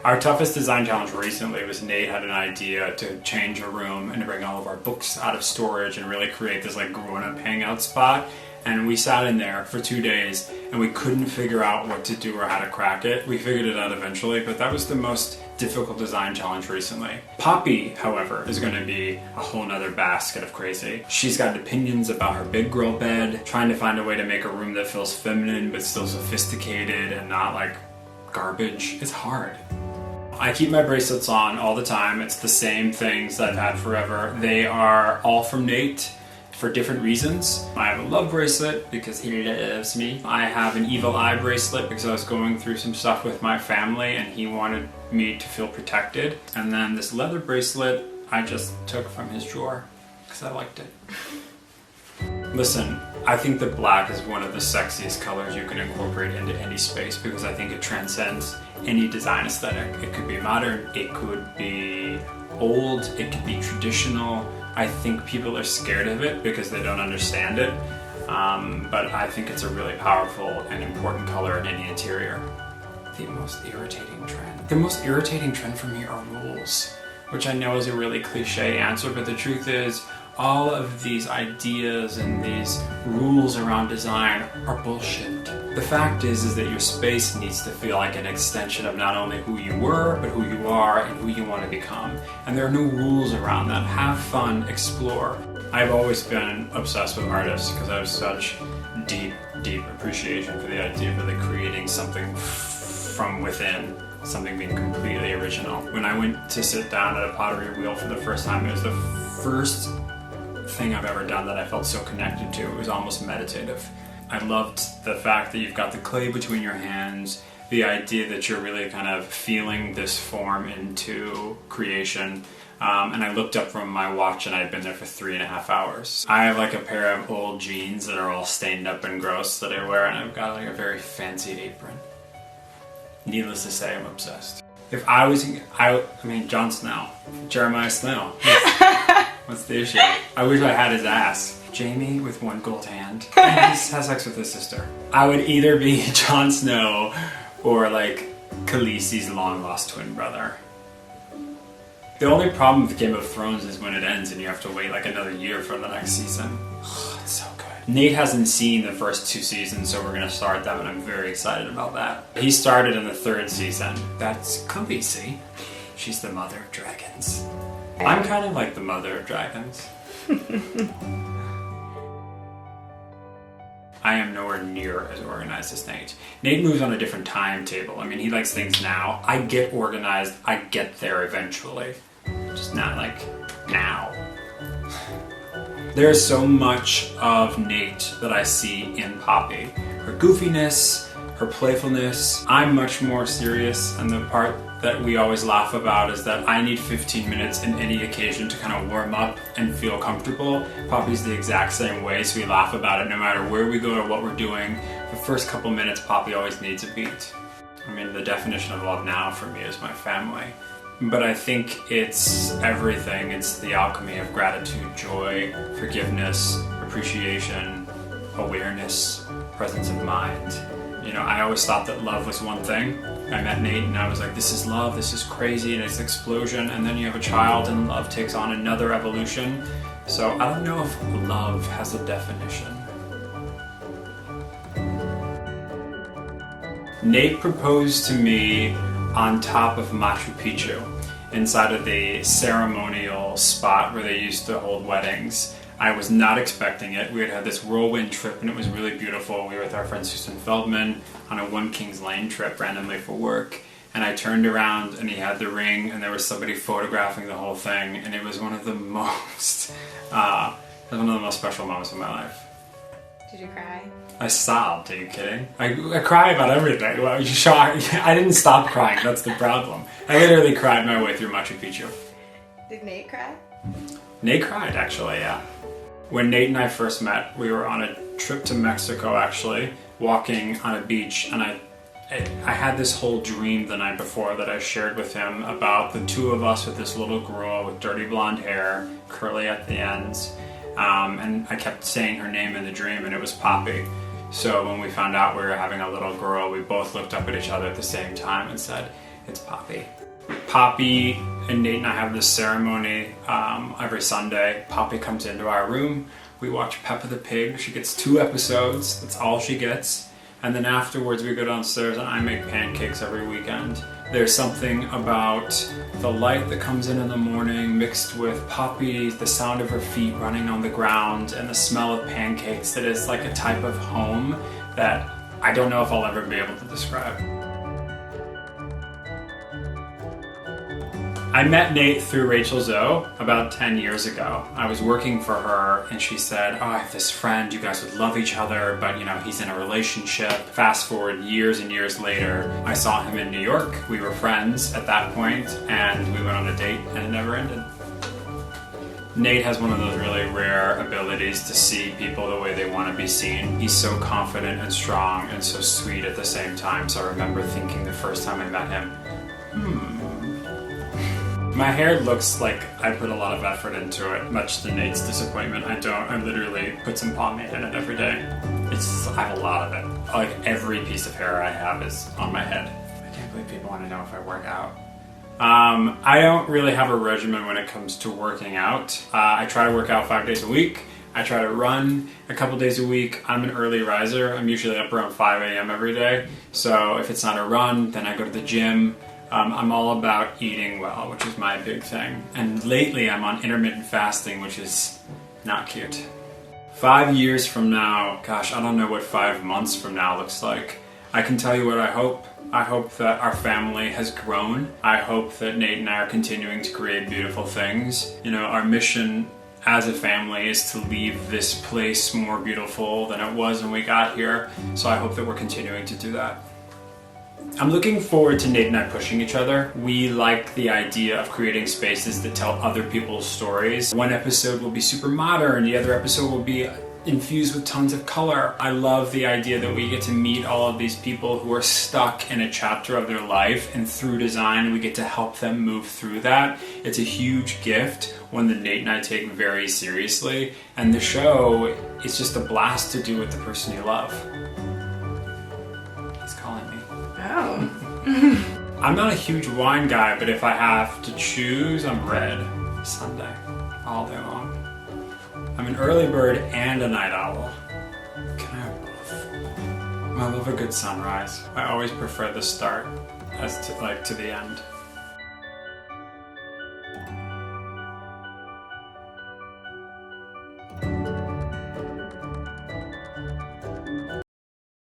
Our toughest design challenge recently was Nate had an idea to change a room and to bring all of our books out of storage and really create this like grown-up hangout spot. And we sat in there for 2 days and we couldn't figure out what to do or how to crack it. We figured it out eventually, but that was the most difficult design challenge recently. Poppy, however, is going to be a whole nother basket of crazy. She's got opinions about her big girl bed, trying to find a way to make a room that feels feminine but still sophisticated and not like garbage. It's hard. I keep my bracelets on all the time. It's the same things that I've had forever. They are all from Nate for different reasons. I have a love bracelet because he loves me. I have an evil eye bracelet because I was going through some stuff with my family and he wanted me to feel protected. And then this leather bracelet I just took from his drawer because I liked it. Listen, I think that black is one of the sexiest colors you can incorporate into any space because I think it transcends any design aesthetic. It could be modern, it could be old, it could be traditional. I think people are scared of it because they don't understand it, but I think it's a really powerful and important color in any interior. The most irritating trend. The most irritating trend for me are rules, which I know is a really cliche answer, but the truth is, all of these ideas and these rules around design are bullshit. The fact is that your space needs to feel like an extension of not only who you were, but who you are and who you want to become. And there are no rules around that. Have fun, explore. I've always been obsessed with artists because I have such deep appreciation for the idea of really creating something from within, something being completely original. When I went to sit down at a pottery wheel for the first time, it was the first thing I've ever done that I felt so connected to. It was almost meditative. I loved the fact that you've got the clay between your hands, the idea that you're really kind of feeling this form into creation. And I looked up from my watch and I'd been there for 3.5 hours. I have like a pair of old jeans that are all stained up and gross that I wear, and I've got like a very fancy apron. Needless to say, I'm obsessed. If I was, Jon Snow, Jeremiah Snow. What's the issue? I wish I had his ass. Jamie with one gold hand. And he has sex with his sister. I would either be Jon Snow or like Khaleesi's long lost twin brother. The only problem with Game of Thrones is when it ends and you have to wait like another year for the next season. It's so good. Nate hasn't seen the first 2 seasons, so we're gonna start them and I'm very excited about that. He started in the 3rd season. That's Khaleesi. She's the mother of dragons. I'm kind of like the mother of dragons. I am nowhere near as organized as Nate. Nate moves on a different timetable. I mean, he likes things now. I get organized, I get there eventually. Just not like now. There is so much of Nate that I see in Poppy. Her goofiness, her playfulness. I'm much more serious, and the part that we always laugh about is that I need 15 minutes in any occasion to kind of warm up and feel comfortable. Poppy's the exact same way, so we laugh about it no matter where we go or what we're doing. The first couple minutes, Poppy always needs a beat. I mean, the definition of love now for me is my family. But I think it's everything. It's the alchemy of gratitude, joy, forgiveness, appreciation, awareness, presence of mind. You know, I always thought that love was one thing. I met Nate and I was like, this is love, this is crazy, and it's an explosion. And then you have a child and love takes on another evolution. So I don't know if love has a definition. Nate proposed to me on top of Machu Picchu, inside of the ceremonial spot where they used to hold weddings. I was not expecting it. We had had this whirlwind trip and it was really beautiful. We were with our friend Susan Feldman on a One Kings Lane trip randomly for work. And I turned around and he had the ring and there was somebody photographing the whole thing. And it was one of the most, special moments of my life. Did you cry? I sobbed. Are you kidding? I cry about everything. Well, you're shocked. I didn't stop crying. That's the problem. I literally cried my way through Machu Picchu. Did Nate cry? Nate cried, actually, yeah. When Nate and I first met, we were on a trip to Mexico, actually, walking on a beach, and I had this whole dream the night before that I shared with him about the two of us with this little girl with dirty blonde hair, curly at the ends, and I kept saying her name in the dream, and it was Poppy. So when we found out we were having a little girl, we both looked up at each other at the same time and said, it's Poppy. Poppy and Nate and I have this ceremony every Sunday. Poppy comes into our room. We watch Peppa the Pig. She gets 2 episodes. That's all she gets. And then afterwards we go downstairs and I make pancakes every weekend. There's something about the light that comes in the morning mixed with Poppy, the sound of her feet running on the ground, and the smell of pancakes that is like a type of home that I don't know if I'll ever be able to describe. I met Nate through Rachel Zoe about 10 years ago. I was working for her and she said, oh, I have this friend, you guys would love each other, but you know, he's in a relationship. Fast forward years and years later, I saw him in New York. We were friends at that point and we went on a date and it never ended. Nate has one of those really rare abilities to see people the way they want to be seen. He's so confident and strong and so sweet at the same time. So I remember thinking the first time I met him, my hair looks like I put a lot of effort into it, much to Nate's disappointment. I don't. I literally put some pomade in it every day. I have a lot of it. Like every piece of hair I have is on my head. I can't believe people want to know if I work out. I don't really have a regimen when it comes to working out. I try to work out 5 days a week. I try to run a couple days a week. I'm an early riser. I'm usually up around 5 a.m. every day. So if it's not a run, then I go to the gym. I'm all about eating well, which is my big thing. And lately I'm on intermittent fasting, which is not cute. 5 years from now, gosh, I don't know what 5 months from now looks like. I can tell you what I hope. I hope that our family has grown. I hope that Nate and I are continuing to create beautiful things. You know, our mission as a family is to leave this place more beautiful than it was when we got here. So I hope that we're continuing to do that. I'm looking forward to Nate and I pushing each other. We like the idea of creating spaces that tell other people's stories. One episode will be super modern, the other episode will be infused with tons of color. I love the idea that we get to meet all of these people who are stuck in a chapter of their life, and through design we get to help them move through that. It's a huge gift, one that Nate and I take very seriously, and the show is just a blast to do with the person you love. He's calling me. Oh. I'm not a huge wine guy, but if I have to choose, I'm red. Sunday, all day long. I'm an early bird and a night owl. Can I have both? I love a good sunrise. I always prefer the start as to the end.